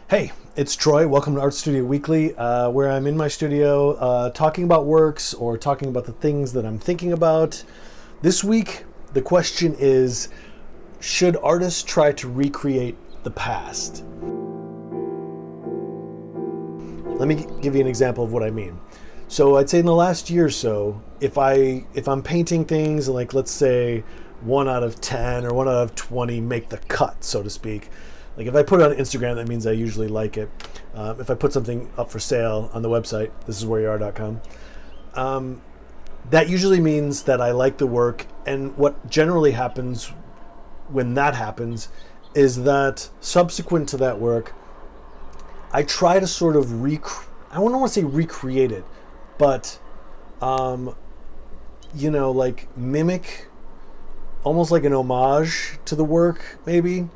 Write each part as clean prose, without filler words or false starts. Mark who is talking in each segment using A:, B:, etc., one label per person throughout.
A: Hey, it's Troy. Welcome to Art Studio Weekly, where I'm in my studio talking about works or talking about the things that I'm thinking about. This week, the question is, should artists try to recreate the past? Let me give you an example of what I mean. So I'd say in the last year or so, if I'm painting things, like let's say 1 out of 10 or 1 out of 20 make the cut, so to speak. Like if I put it on Instagram, that means I usually like it. If I put something up for sale on the website, thisiswhereyouare.com, that usually means that I like the work. And what generally happens when that happens is that subsequent to that work, I try to sort of I don't want to say recreate it, but like mimic, almost like an homage to the work, maybe.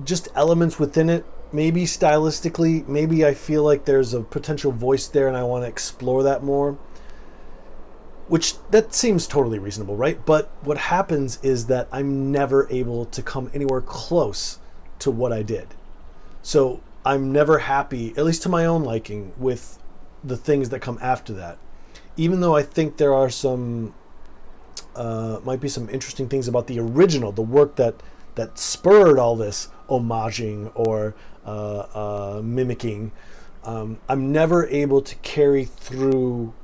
A: Just elements within it, maybe stylistically, maybe I feel like there's a potential voice there and I want to explore that more. Which, that seems totally reasonable, right? But what happens is that I'm never able to come anywhere close to what I did. So I'm never happy, at least to my own liking, with the things that come after that. Even though I think there are might be some interesting things about the original, the work that spurred all this homaging or mimicking. I'm never able to carry through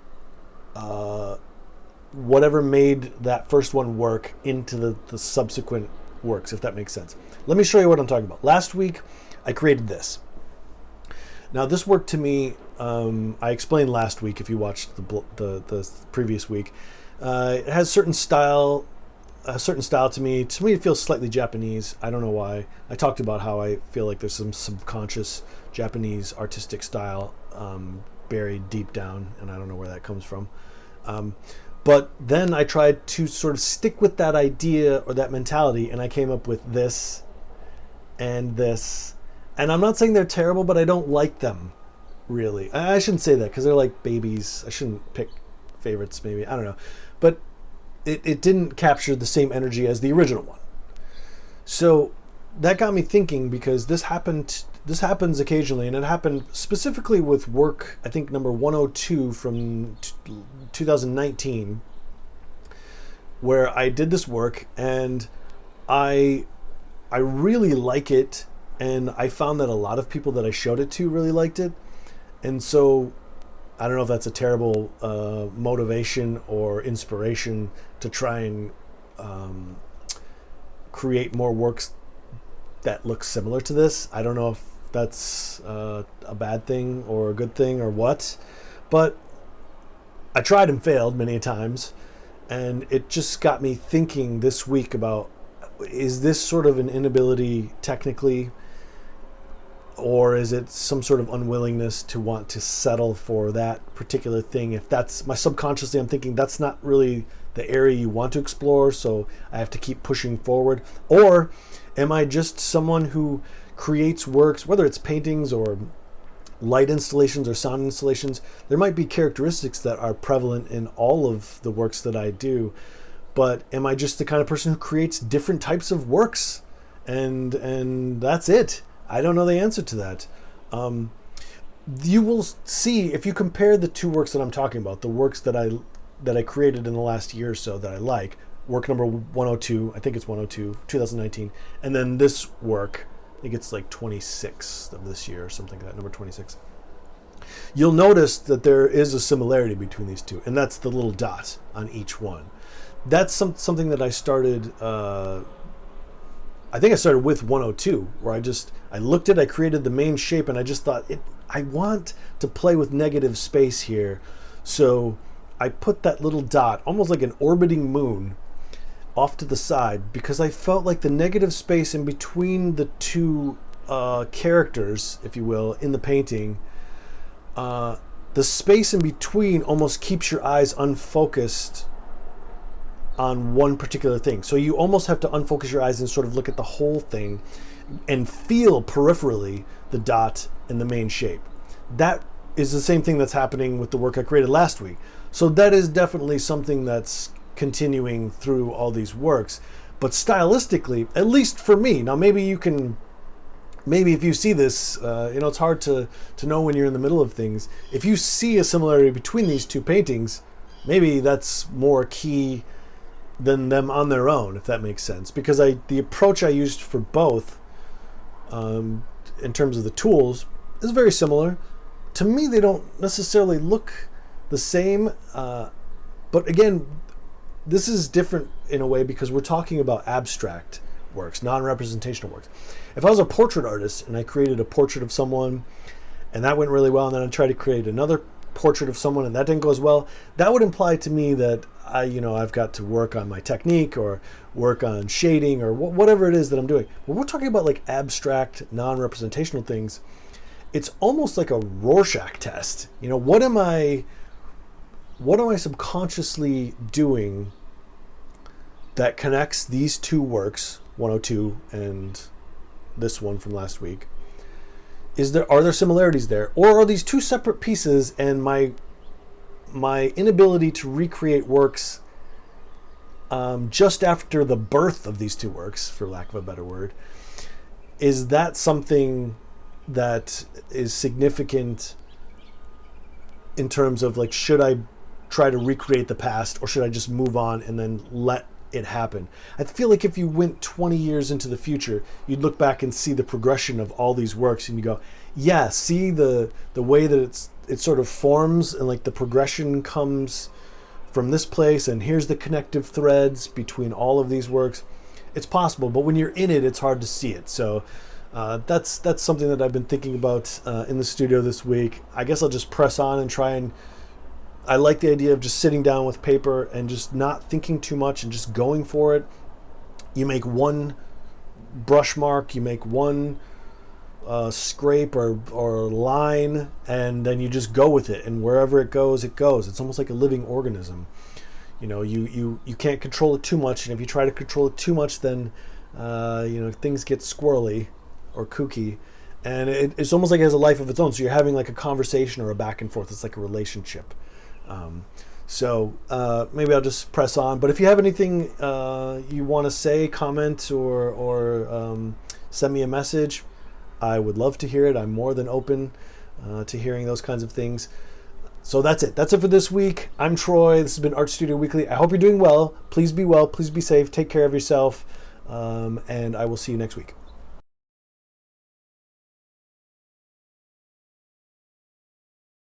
A: whatever made that first one work into the subsequent works, if that makes sense. Let me show you what I'm talking about. Last week, I created this. Now, this work to me, I explained last week, if you watched the previous week, it has a certain style to me. To me, it feels slightly Japanese. I don't know why. I talked about how I feel like there's some subconscious Japanese artistic style buried deep down, and I don't know where that comes from. But then I tried to sort of stick with that idea or that mentality, and I came up with this and this. And I'm not saying they're terrible, but I don't like them, really. I shouldn't say that, because they're like babies. I shouldn't pick favorites, maybe. I don't know. But it didn't capture the same energy as the original one. So that got me thinking, because this happens occasionally, and it happened specifically with work, I think number 102 from 2019, where I did this work, and I really like it, and I found that a lot of people that I showed it to really liked it. And so I don't know if that's a terrible motivation or inspiration to try and create more works that look similar to this. I don't know if that's a bad thing or a good thing or what, but I tried and failed many times, and it just got me thinking this week about, is this sort of an inability technically, or is it some sort of unwillingness to want to settle for that particular thing? If that's subconsciously, I'm thinking that's not really the area you want to explore, so I have to keep pushing forward. Or am I just someone who creates works, whether it's paintings or light installations or sound installations? There might be characteristics that are prevalent in all of the works that I do, but am I just the kind of person who creates different types of works, and that's it? I don't know the answer to that. You will see, if you compare the two works that I'm talking about, the works that I created in the last year or so that I like, work number 102, I think it's 102, 2019, and then this work, I think it's like 26 of this year or something like that, number 26. You'll notice that there is a similarity between these two, and that's the little dot on each one. That's something that I started, I think I started with 102, where I looked at it, I created the main shape, and I just thought, I want to play with negative space here. So I put that little dot, almost like an orbiting moon, off to the side, because I felt like the negative space in between the two characters, if you will, in the painting, the space in between almost keeps your eyes unfocused on one particular thing. So you almost have to unfocus your eyes and sort of look at the whole thing and feel peripherally the dot and the main shape. That is the same thing that's happening with the work I created last week. So that is definitely something that's continuing through all these works. But stylistically, at least for me, now maybe you can maybe if you see this, it's hard to know when you're in the middle of things. If you see a similarity between these two paintings, maybe that's more key than them on their own, if that makes sense. Because the approach I used for both, in terms of the tools, is very similar. To me, they don't necessarily look the same. But again, this is different in a way because we're talking about abstract works, non-representational works. If I was a portrait artist and I created a portrait of someone and that went really well, and then I tried to create another portrait of someone and that didn't go as well, that would imply to me that I've got to work on my technique or work on shading or whatever it is that I'm doing. When we're talking about like abstract, non-representational things, it's almost like a Rorschach test. What am I subconsciously doing that connects these two works, 102 and this one from last week? Are there similarities there, or are these two separate pieces, and my inability to recreate works just after the birth of these two works, for lack of a better word, is that something that is significant in terms of like, should I try to recreate the past, or should I just move on and then let it happen? I feel like if you went 20 years into the future, you'd look back and see the progression of all these works, and you go, yeah, see the way that it sort of forms, and like the progression comes from this place, and here's the connective threads between all of these works. It's possible, but when you're in it, it's hard to see it. So that's something that I've been thinking about in the studio this week. I guess I'll just press on and try and I like the idea of just sitting down with paper and just not thinking too much and just going for it. You make one brush mark, you make one scrape or line, and then you just go with it. And wherever it goes, it goes. It's almost like a living organism. You can't control it too much, and if you try to control it too much, then things get squirrely or kooky. And it's almost like it has a life of its own. So you're having like a conversation or a back and forth. It's like a relationship. So maybe I'll just press on. But if you have anything you want to say, comment, or send me a message, I would love to hear it. I'm more than open to hearing those kinds of things. So that's it. That's it for this week. I'm Troy. This has been Art Studio Weekly. I hope you're doing well. Please be well. Please be safe. Take care of yourself. And I will see you next week.